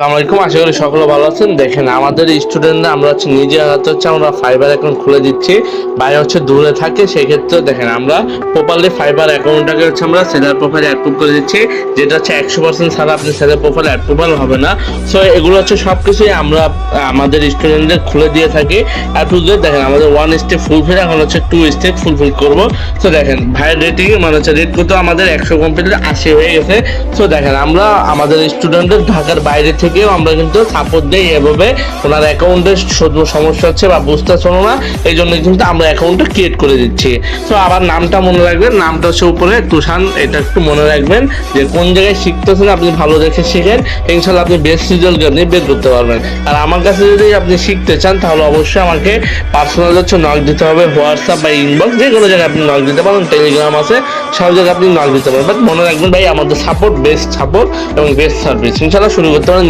আসসালামাইকুম, আশা করি সকলে ভালো আছেন। দেখেন আমাদের স্টুডেন্টরা আমরা নিজে আমরা ফাইবার অ্যাকাউন্ট খুলে দিচ্ছি। বাইরে দূরে থাকে, সেক্ষেত্রে দেখেন আমরা প্রপারলি ফাইবার অ্যাকাউন্টটাকে আমরা সেলার প্রোফাইল অ্যাপ্রুভ করে দিচ্ছি, যেটা 100% ছাড়া আপনি সেলার প্রোফাইল অ্যাপ্রুভাল হবে না। সো এগুলো সবকিছুই আমরা আমাদের স্টুডেন্টদের খুলে দিয়ে থাকি। আর টু দেখেন আমাদের 1 স্টেপ ফুলফিল, এখন 2 স্টেপ ফুলফিল করবো। সো দেখেন ভাইয়ের রেটিং রেট করতে আমাদের 100 কমপ্লিট 80 হয়ে গেছে। সো দেখেন আমরা আমাদের স্টুডেন্টদের ঢাকার বাইরে থেকেও আমরা কিন্তু সাপোর্ট দিই। এভাবে ওনার অ্যাকাউন্টের সমস্যা হচ্ছে বা বুঝতেছ না, এই জন্য কিন্তু আমরা অ্যাকাউন্টটা ক্রিয়েট করে দিচ্ছি। তো আবার নামটা মনে রাখবেন, নামটা উপরে তুষান, এটা একটু মনে রাখবেন যে কোন জায়গায় শিখতেছেন আপনি ভালো দেখে শিখেন, ইনশাল্লাহ আপনি বেস্ট রেজাল্ট আপনি বের করতে পারবেন। আর আমার কাছে যদি আপনি শিখতে চান তাহলে অবশ্যই আমাকে পার্সোনাল নক দিতে হবে, হোয়াটসঅ্যাপ বা ইনবক্স যে কোনো জায়গায় আপনি নক দিতে পারেন, টেলিগ্রাম আছে, সব জায়গায় আপনি নক দিতে পারেন। বাট মনে রাখবেন ভাই, আমাদের সাপোর্ট বেস্ট সাপোর্ট এবং বেস্ট সার্ভিস। ইনশাল্লাহ শুরু করতে পারেন।